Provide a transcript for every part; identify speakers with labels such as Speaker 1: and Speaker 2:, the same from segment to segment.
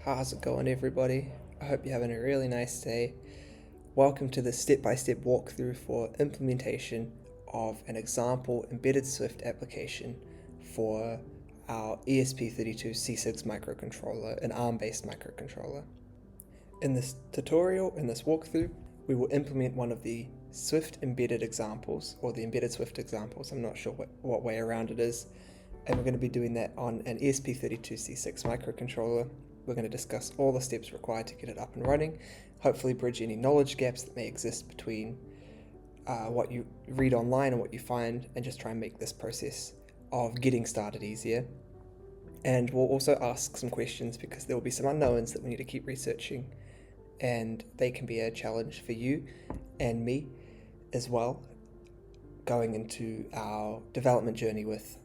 Speaker 1: How's it going, everybody? I hope you're having a really nice day. Welcome to the step-by-step walkthrough for implementation of an example embedded Swift application for our ESP32 C6 microcontroller, an ARM-based microcontroller. In this tutorial, in this walkthrough, we will implement one of the Swift embedded examples, or the embedded Swift examples. I'm not sure what way around it is. And we're going to be doing that on an ESP32 C6 microcontroller. We're going to discuss all the steps required to get it up and running, hopefully bridge any knowledge gaps that may exist between what you read online and what you find, and just try and make this process of getting started easier. And we'll also ask some questions because there will be some unknowns that we need to keep researching, and they can be a challenge for you and me as well going into our development journey with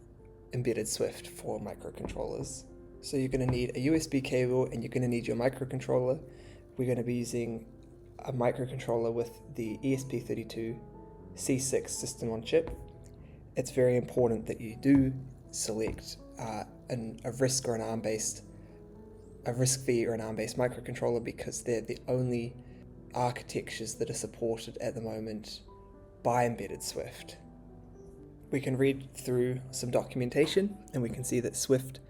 Speaker 1: embedded Swift for microcontrollers. So you're going to need a USB cable and you're going to need your microcontroller. We're going to be using a microcontroller with the ESP32 C6 system on chip. It's very important that you do select a RISC or an ARM-based, a RISC-V or an ARM-based microcontroller, because they're the only architectures that are supported at the moment by embedded Swift. We can read through some documentation and we can see that Swift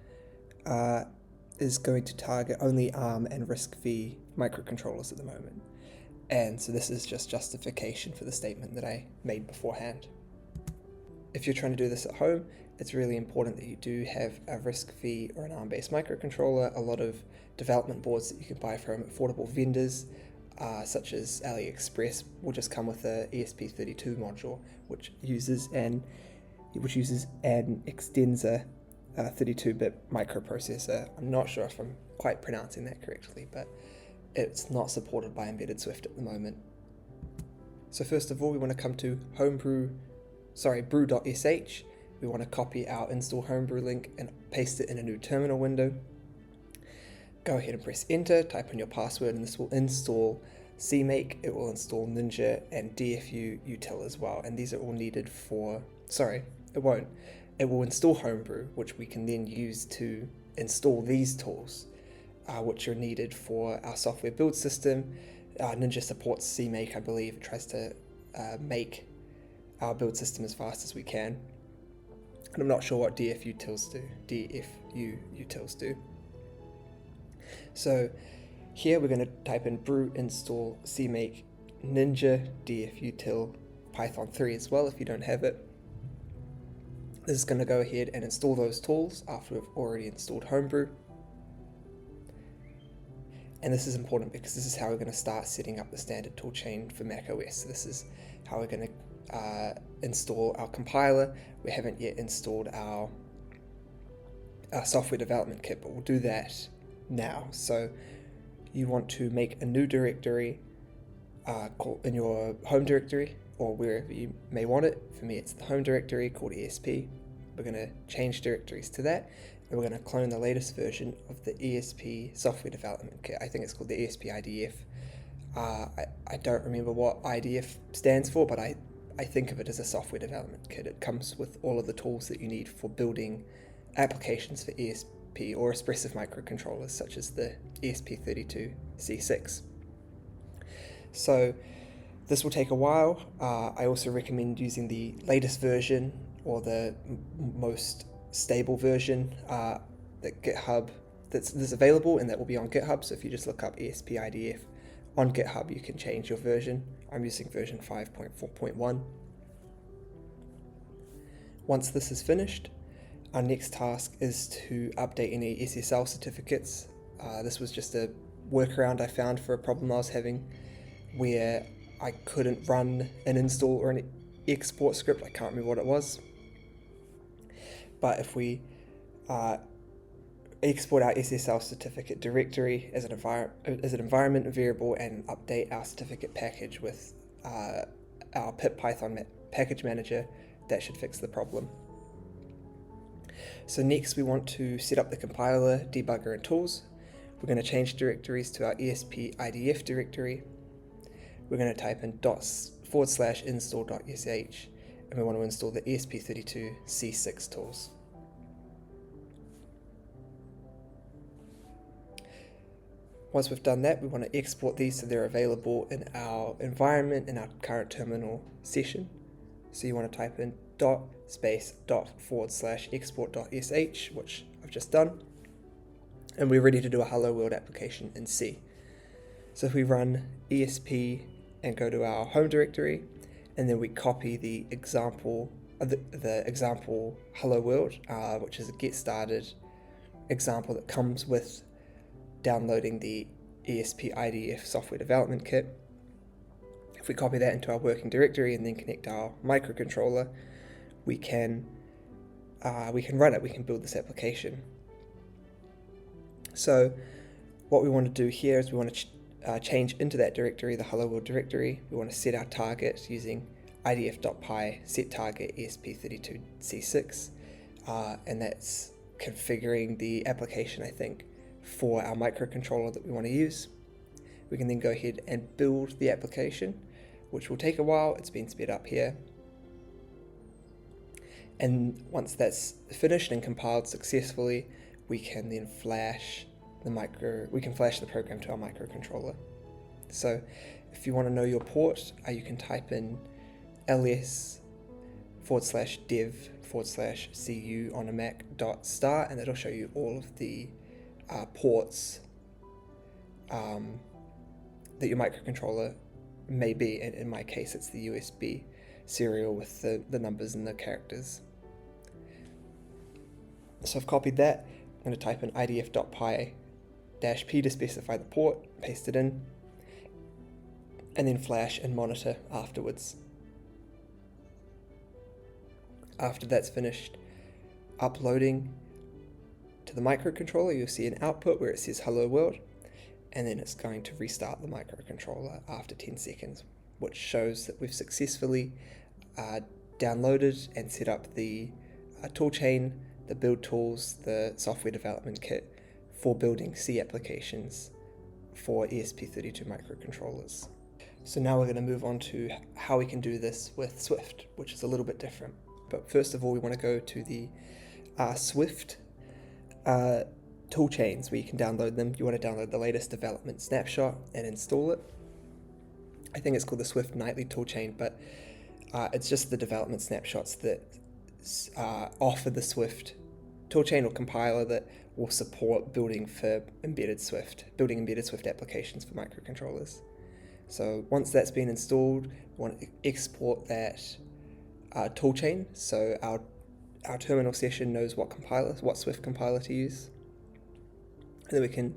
Speaker 1: is going to target only ARM and RISC-V microcontrollers at the moment. And so this is just justification for the statement that I made beforehand. If you're trying to do this at home, it's really important that you do have a RISC-V or an ARM-based microcontroller. A lot of development boards that you can buy from affordable vendors, such as AliExpress, will just come with a ESP32 module, which uses an extensor 32-bit microprocessor. I'm not sure if I'm quite pronouncing that correctly, but it's not supported by embedded Swift at the moment. So first of all, we want to come to brew.sh. We want to copy our install homebrew link and paste it in a new terminal window. Go ahead and press enter, type in your password, and this will install CMake, it will install Ninja and DFU util as well. And these are all needed for, it will install Homebrew, which we can then use to install these tools, which are needed for our software build system. Ninja supports CMake, I believe. It tries to make our build system as fast as we can. And I'm not sure what DFU utils do. So here we're going to type in brew install CMake Ninja DFUtil Python 3 as well if you don't have it. This is going to go ahead and install those tools after we've already installed Homebrew. And this is important because this is how we're going to start setting up the standard toolchain for macOS. So this is how we're going to install our compiler. We haven't yet installed our software development kit, but we'll do that now. So you want to make a new directory in your home directory, or wherever you may want it. For me, it's the home directory called ESP. We're going to change directories to that, and we're going to clone the latest version of the ESP software development kit. I think it's called the ESP IDF. I don't remember what IDF stands for, but I think of it as a software development kit. It comes with all of the tools that you need for building applications for ESP or expressive microcontrollers, such as the ESP32 C6. So this will take a while. I also recommend using the latest version, or the most stable version that GitHub that's available, and that will be on GitHub. So if you just look up ESP IDF on GitHub, you can change your version. I'm using version 5.4.1. Once this is finished, our next task is to update any SSL certificates. This was just a workaround I found for a problem I was having where I couldn't run an install or an export script. I can't remember what it was. But if we export our SSL certificate directory as an environment variable and update our certificate package with our pip Python package manager, that should fix the problem. So next we want to set up the compiler, debugger, and tools. We're going to change directories to our ESP IDF directory. We're going to type in /install.sh, and we want to install the ESP32 C6 tools. Once we've done that, we want to export these so they're available in our environment in our current terminal session. So you want to type in ./export.sh, which I've just done, and we're ready to do a hello world application in C. So if we run ESP and go to our home directory, and then we copy the example hello world, which is a get started example that comes with downloading the ESP IDF software development kit. If we copy that into our working directory and then connect our microcontroller, we can run it. We can build this application. So what we want to do here is we want to change into that directory, the hello world directory. We want to set our target using idf.py set target ESP32 C6, and that's configuring the application, I think, for our microcontroller that we want to use. We can then go ahead and build the application, which will take a while. It's been sped up here. And once that's finished and compiled successfully, we can then flash the program to our microcontroller. So if you want to know your port, you can type in ls/dev/cu on a Mac.start, and that'll show you all of the ports that your microcontroller may be. And in my case, it's the USB serial with the numbers and the characters. So I've copied that. I'm going to type in idf.py-p to specify the port, paste it in, and then flash and monitor afterwards. After that's finished uploading to the microcontroller, you'll see an output where it says hello world, and then it's going to restart the microcontroller after 10 seconds, which shows that we've successfully downloaded and set up the toolchain, the build tools, the software development kit for building C applications for ESP32 microcontrollers. So now we're going to move on to how we can do this with Swift, which is a little bit different. But first of all, we want to go to the Swift tool chains where you can download them. You want to download the latest development snapshot and install it. I think it's called the Swift Nightly toolchain, but it's just the development snapshots that offer the Swift toolchain or compiler that will support building embedded Swift applications for microcontrollers. So once that's been installed, we want to export that toolchain so our terminal session knows what Swift compiler to use. And then we can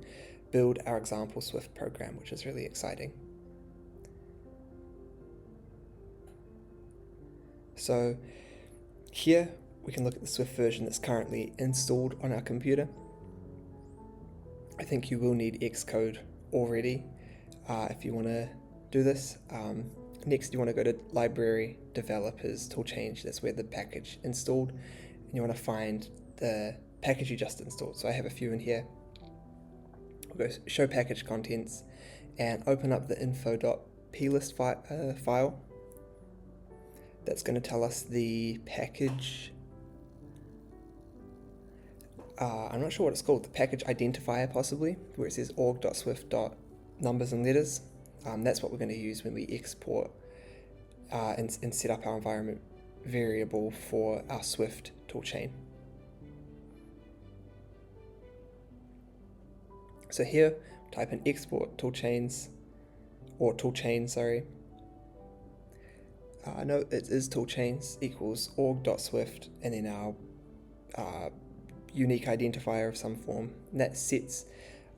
Speaker 1: build our example Swift program, which is really exciting. So here we can look at the Swift version that's currently installed on our computer. I think you will need Xcode already if you want to do this. Next, you want to go to Library, Developers, Toolchain. That's where the package installed, and you want to find the package you just installed. So I have a few in here. We'll go Show Package Contents and open up the info.plist file. That's going to tell us the package. I'm not sure what it's called, the package identifier possibly, where it says org.swift.numbers and letters. That's what we're going to use when we export and set up our environment variable for our Swift toolchain. So here, type in export toolchains, or toolchain, sorry. No, it is toolchains equals org.swift, and then our unique identifier of some form. And that sets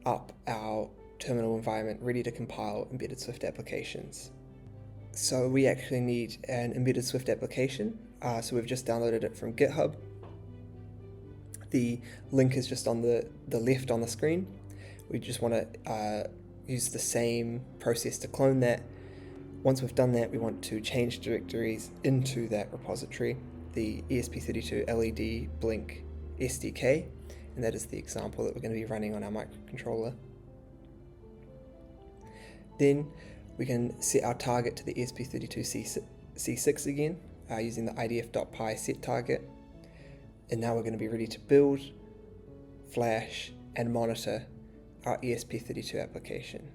Speaker 1: up our terminal environment ready to compile embedded Swift applications. So we actually need an embedded Swift application. So we've just downloaded it from GitHub. The link is just on the left on the screen. We just want to use the same process to clone that. Once we've done that, we want to change directories into that repository, the ESP32 LED Blink SDK, and that is the example that we're going to be running on our microcontroller. Then we can set our target to the ESP32 C6 again, using the idf.py set target. And now we're going to be ready to build, flash, and monitor our ESP32 application.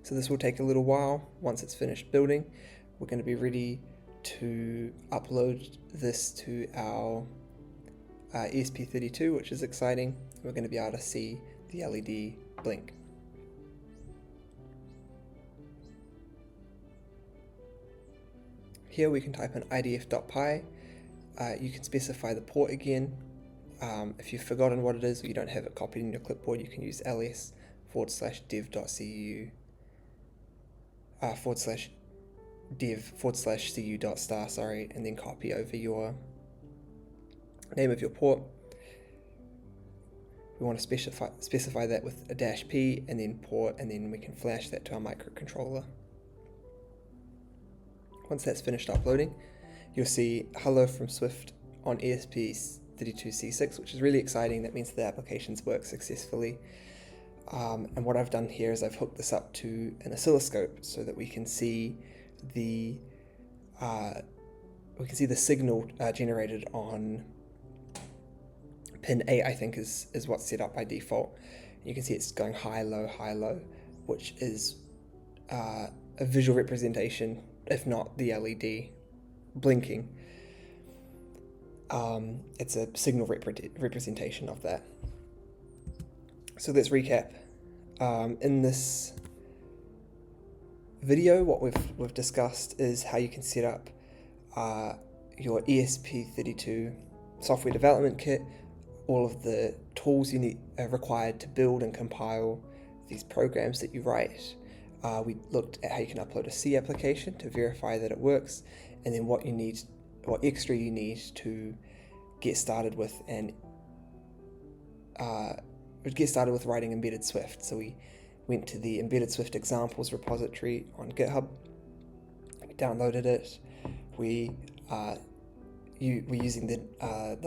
Speaker 1: So this will take a little while. Once it's finished building, we're going to be ready to upload this to our ESP32, which is exciting. We're going to be able to see the LED blink. Here we can type in idf.py. You can specify the port again. If you've forgotten what it is or you don't have it copied in your clipboard, you can use ls/dev.cu /dev/cu.star, and then copy over your name of your port. We want to specify that with a -p and then port, and then we can flash that to our microcontroller. Once that's finished uploading, you'll see hello from Swift on ESP32C6, which is really exciting. That means the applications work successfully. And what I've done here is I've hooked this up to an oscilloscope so that we can see the signal generated on pin 8, I think is what's set up by default. You can see it's going high, low, which is a visual representation, if not the LED blinking. It's a signal representation of that. So let's recap. In this video, what we've discussed is how you can set up your ESP32 software development kit, all of the tools you need required to build and compile these programs that you write. We looked at how you can upload a C application to verify that it works, and then what extra you need to get started with writing embedded Swift. So we went to the embedded Swift examples repository on GitHub. We downloaded it. We're using the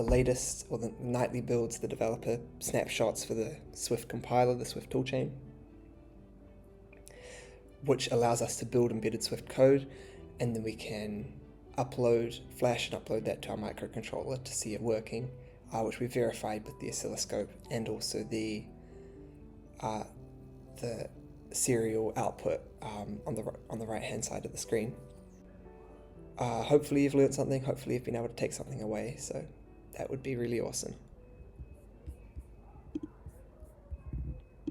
Speaker 1: latest or the nightly builds, the developer snapshots for the Swift compiler, the Swift toolchain, which allows us to build embedded Swift code, and then we can flash and upload that to our microcontroller to see it working, which we verified with the oscilloscope and also the serial output on the right hand side of the screen. Hopefully you've learned something, hopefully you've been able to take something away, so that would be really awesome.